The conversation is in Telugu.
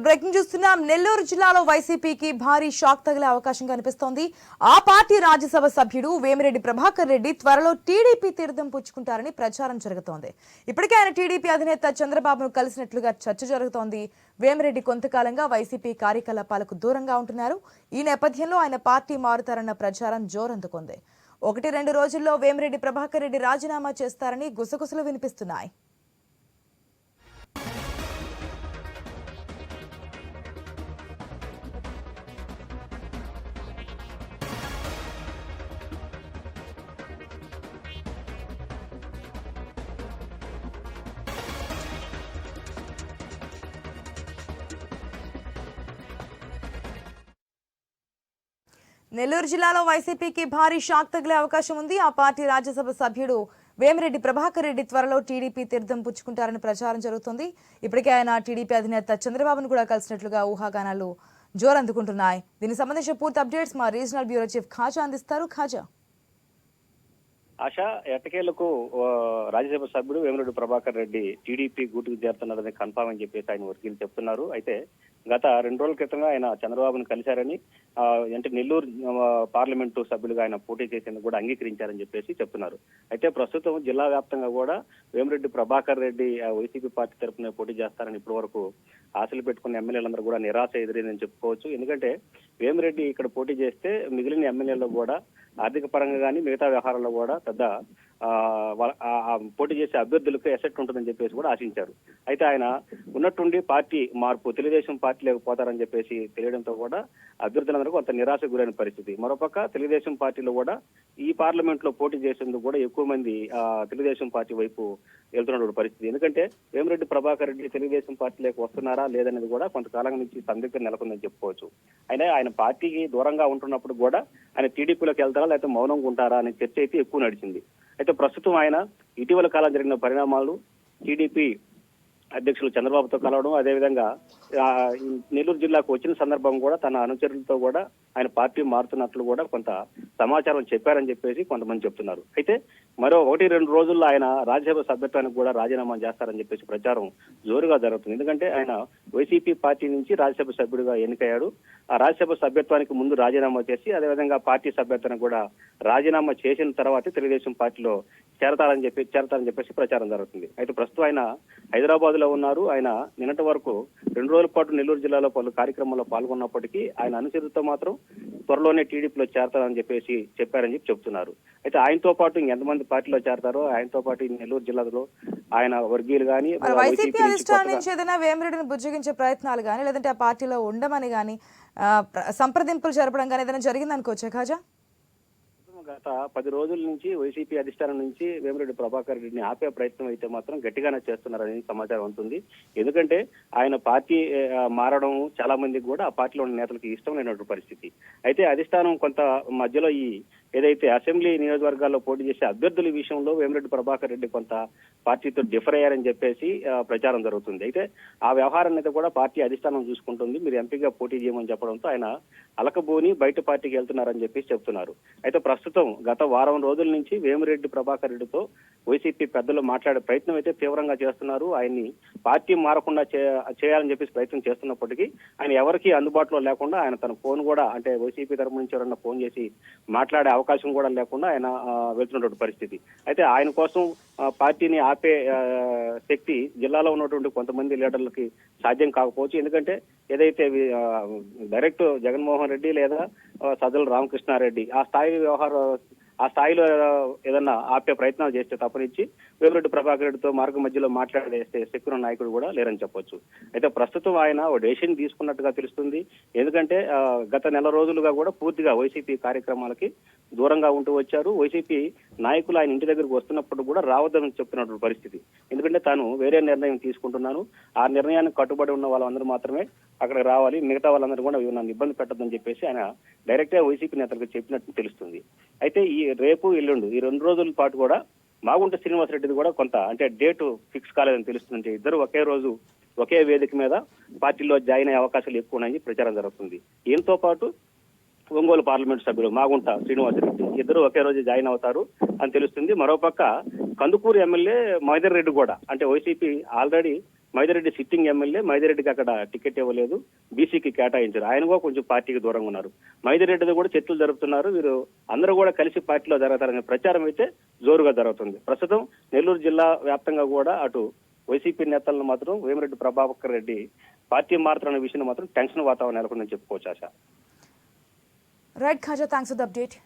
బ్రేకింగ్ చూస్తున్నాం. నెల్లూరు జిల్లాలో వైసీపీకి భారీ షాక్ తగిలే అవకాశం కనిపిస్తోంది. ఆ పార్టీ రాజ్యసభ సభ్యుడు వేమిరెడ్డి ప్రభాకర్ రెడ్డి త్వరలో టీడీపీ తీర్థం పుచ్చుకుంటారని ప్రచారం జరుగుతోంది. ఇప్పటికే ఆయన టీడీపీ అధినేత చంద్రబాబును కలిసినట్లుగా చర్చ జరుగుతోంది. వేమిరెడ్డి కొంతకాలంగా వైసీపీ కార్యకలాపాలకు దూరంగా ఉంటున్నారు. ఈ నేపథ్యంలో ఆయన పార్టీ మారుతారన్న ప్రచారం జోరందుకుంది. 1-2 రోజుల్లో వేమిరెడ్డి ప్రభాకర్ రెడ్డి రాజీనామా చేస్తారని గుసగుసలు వినిపిస్తున్నాయి. నెల్లూరు జిల్లాలో వైసీపీకి భారీ షాక్ తగిలే అవకాశం ఉంది. ఆ పార్టీ రాజ్యసభ సభ్యుడు వేమిరెడ్డి ప్రభాకర్ రెడ్డి త్వరలో టీడీపీ తీర్థం పుచ్చుకుంటారని ప్రచారం జరుగుతుంది. ఇప్పటికే ఆయన టీడీపీ అధినేత చంద్రబాబును కూడా కలిసినట్లుగా ఊహాగానాలు జోరందుకుంటున్నాయి. దీనికి సంబంధించిన పూర్తి అప్డేట్స్ మా రీజనల్ బ్యూరో చీఫ్ ఖాజా అందిస్తారు. ఖాజా. ఆశ ఎట్టకేలకు రాజ్యసభ సభ్యుడు వేమిరెడ్డి ప్రభాకర్ రెడ్డి టీడీపీ గూటికి చేరుతున్నారని కన్ఫామ్ అని చెప్పేసి ఆయన వర్గీయులు చెప్తున్నారు. అయితే గత 2 రోజుల క్రితంగా ఆయన చంద్రబాబును కలిశారని, అంటే నెల్లూరు పార్లమెంటు సభ్యులుగా ఆయన పోటీ చేసేందుకు కూడా అంగీకరించారని చెప్పేసి చెప్తున్నారు. అయితే ప్రస్తుతం జిల్లా వ్యాప్తంగా కూడా వేమిరెడ్డి ప్రభాకర్ రెడ్డి వైసీపీ పార్టీ తరఫున పోటీ చేస్తారని ఇప్పటి వరకు ఆశలు పెట్టుకున్న ఎమ్మెల్యేలందరూ కూడా నిరాశ ఎదురైందని చెప్పుకోవచ్చు. ఎందుకంటే వేమిరెడ్డి ఇక్కడ పోటీ చేస్తే మిగిలిన ఎమ్మెల్యేలు కూడా ఆర్థిక పరంగా కానీ మిగతా వ్యవహారాల్లో కూడా పెద్ద పోటీ చేసే అభ్యర్థులకు ఎసెట్ ఉంటుందని చెప్పేసి కూడా ఆశించారు. అయితే ఆయన ఉన్నట్టుండి పార్టీ మార్పు తెలుగుదేశం పార్టీ లేకపోతారని చెప్పేసి తెలియడంతో కూడా అభ్యర్థులందరూ కొంత నిరాశకు గురైన పరిస్థితి. మరోపక్క తెలుగుదేశం పార్టీలో కూడా ఈ పార్లమెంట్ లో పోటీ చేసేందుకు కూడా ఎక్కువ మంది తెలుగుదేశం పార్టీ వైపు వెళ్తున్న పరిస్థితి. ఎందుకంటే వేమిరెడ్డి ప్రభాకర్ రెడ్డి తెలుగుదేశం పార్టీలోకి వస్తున్నారా లేదనేది కూడా కొంతకాలం నుంచి సందిగ్ధం నెలకొందని చెప్పుకోవచ్చు. ఆయన పార్టీకి దూరంగా ఉంటున్నప్పుడు కూడా ఆయన టీడీపీలోకి వెళ్తారా లేకపోతే మౌనంగా ఉంటారా అనే చర్చ అయితే ఎక్కువ నడిచింది. అయితే ప్రస్తుతం ఆయన ఇటీవల కాలం జరిగిన పరిణామాలు, టీడీపీ అధ్యక్షులు చంద్రబాబుతో కలవడం, అదేవిధంగా నెల్లూరు జిల్లాకు వచ్చిన సందర్భం కూడా తన అనుచరులతో కూడా ఆయన పార్టీ మారుతున్నట్లు కూడా కొంత సమాచారం చెప్పారని చెప్పేసి కొంతమంది చెప్తున్నారు. అయితే మరో 1-2 రోజుల్లో ఆయన రాజ్యసభ సభ్యత్వానికి కూడా రాజీనామా చేస్తారని చెప్పేసి ప్రచారం జోరుగా జరుగుతుంది. ఎందుకంటే ఆయన వైసీపీ పార్టీ నుంచి రాజ్యసభ సభ్యుడిగా ఎన్నికయ్యాడు. ఆ రాజ్యసభ సభ్యత్వానికి ముందు రాజీనామా చేసి అదేవిధంగా పార్టీ సభ్యత్వానికి కూడా రాజీనామా చేసిన తర్వాత తెలుగుదేశం పార్టీలో చేరతారని చెప్పేసి ప్రచారం జరుగుతుంది. అయితే ప్రస్తుతం ఆయన హైదరాబాద్ లో ఉన్నారు. ఆయన నిన్నటి వరకు 2 రోజుల పాటు నెల్లూరు జిల్లాలో పలు కార్యక్రమాల్లో పాల్గొన్నప్పటికీ ఆయన అనుచరులతో మాత్రం త్వరలోనే టీడీపీలో చేరతారని చెప్పేసి చెప్పారని చెప్తున్నారు. అయితే ఆయనతో పాటు ఇంకెంతమంది పార్టీలో చేరతారో, ఆయనతో పాటు నెల్లూరు జిల్లాలో ఆయన వర్గీయులు కానీ వైసీపీ అధిష్టానం నుంచి ఏదైనా వేమిరెడ్డిని బుజ్జగించే ప్రయత్నాలు కానీ లేదంటే ఆ పార్టీలో ఉండమని కానీ సంప్రదింపులు జరపడం కానీ ఏదైనా జరిగిందనుకోవచ్చా ఖాజా? గత 10 రోజుల నుంచి వైసీపీ అధిష్టానం నుంచి వేమిరెడ్డి ప్రభాకర్ రెడ్డిని ఆపే ప్రయత్నం అయితే మాత్రం గట్టిగానే చేస్తున్నారని సమాచారం ఉంటుంది. ఎందుకంటే ఆయన పార్టీ మారడం చాలా మందికి కూడా ఆ పార్టీలో ఉన్న నేతలకు ఇష్టం లేనటువంటి పరిస్థితి. అయితే అధిష్టానం కొంత మధ్యలో ఏదైతే అసెంబ్లీ నియోజకవర్గాల్లో పోటీ చేసే అభ్యర్థుల విషయంలో వేమిరెడ్డి ప్రభాకర్ రెడ్డి కొంత పార్టీతో డిఫర్ అయ్యారని చెప్పేసి ప్రచారం జరుగుతుంది. అయితే ఆ వ్యవహారాన్ని అయితే కూడా పార్టీ అధిష్టానం చూసుకుంటుంది. మీరు ఎంపీగా పోటీ చేయమని చెప్పడంతో ఆయన అలకబోని బయట పార్టీకి వెళ్తున్నారని చెప్పేసి చెప్తున్నారు. అయితే ప్రస్తుతం గత వారం రోజుల నుంచి వేమిరెడ్డి ప్రభాకర్ రెడ్డితో వైసీపీ పెద్దలు మాట్లాడే ప్రయత్నం అయితే తీవ్రంగా చేస్తున్నారు. ఆయన్ని పార్టీ మారకుండా చేయాలని చెప్పేసి ప్రయత్నం చేస్తున్నప్పటికీ ఆయన ఎవరికి అందుబాటులో లేకుండా ఆయన తన ఫోన్ కూడా, అంటే వైసీపీ తరపు నుంచి ఎవరన్నా ఫోన్ చేసి మాట్లాడే అవకాశం కూడా లేకుండా ఆయన వెళ్తున్నటువంటి పరిస్థితి. అయితే ఆయన కోసం పార్టీని ఆపే శక్తి జిల్లాలో ఉన్నటువంటి కొంతమంది లీడర్లకి సాధ్యం కాకపోవచ్చు. ఎందుకంటే ఏదైతే డైరెక్ట్ జగన్మోహన్ రెడ్డి లేదా సజ్జల రామకృష్ణారెడ్డి ఆ స్థాయిలో ఏదన్నా ఆపే ప్రయత్నాలు చేస్తే తప్పనిచ్చి వేమిరెడ్డి ప్రభాకర్ రెడ్డితో మార్గం మధ్యలో మాట్లాడేస్తే శక్తున్న నాయకుడు కూడా లేరని చెప్పొచ్చు. అయితే ప్రస్తుతం ఆయన ఓ డెసిషన్ తీసుకున్నట్టుగా తెలుస్తుంది. ఎందుకంటే గత నెల రోజులుగా కూడా పూర్తిగా వైసీపీ కార్యక్రమాలకి దూరంగా ఉంటూ వచ్చారు. వైసీపీ నాయకులు ఆయన ఇంటి దగ్గరకు వస్తున్నప్పుడు కూడా రావద్దని చెప్తున్నటువంటి పరిస్థితి. ఎందుకంటే తాను వేరే నిర్ణయం తీసుకుంటున్నాను, ఆ నిర్ణయానికి కట్టుబడి ఉన్న వాళ్ళందరూ మాత్రమే అక్కడికి రావాలి, మిగతా వాళ్ళందరూ కూడా నన్ను ఇబ్బంది పెట్టద్దని చెప్పేసి ఆయన డైరెక్ట్ గా వైసీపీ నేతలకు చెప్పినట్టు తెలుస్తుంది. అయితే ఈ రేపు ఎల్లుండి ఈ 2 రోజుల పాటు కూడా మాగుంట శ్రీనివాసరెడ్డిది కూడా కొంత, అంటే డేటు ఫిక్స్ కాలేదని తెలుస్తుంది. ఇద్దరు ఒకే రోజు ఒకే వేదిక మీద పార్టీలో జాయిన్ అయ్యే అవకాశాలు ఎక్కువ ఉన్నాయని ప్రచారం జరుగుతుంది. ఈయనతో పాటు ఒంగోలు పార్లమెంట్ సభ్యులు మాగుంట శ్రీనివాసరెడ్డి ఇద్దరు ఒకే రోజు జాయిన్ అవుతారు అని తెలుస్తుంది. మరోపక్క కందుకూరు ఎమ్మెల్యే మహేందర్ రెడ్డి కూడా, అంటే వైసీపీ ఆల్రెడీ మైదిరెడ్డి సిట్టింగ్ ఎమ్మెల్యే, మైదిరెడ్డికి అక్కడ టికెట్ ఇవ్వలేదు, బీసీకి కేటాయించారు. ఆయన కూడా కొంచెం పార్టీకి దూరంగా ఉన్నారు. మైదిరెడ్డిది కూడా చర్చలు జరుపుతున్నారు. వీరు అందరూ కూడా కలిసి పార్టీలో జరుగుతారనే ప్రచారం అయితే జోరుగా జరుగుతుంది. ప్రస్తుతం నెల్లూరు జిల్లా వ్యాప్తంగా కూడా అటు వైసీపీ నేతలను మాత్రం వేమిరెడ్డి ప్రభాకర్ రెడ్డి పార్టీ మారుతున్న విషయంలో మాత్రం టెన్షన్ వాతావరణం నెలకొందని చెప్పుకోవచ్చు. ఆశ. Right Khaja, thanks for the update.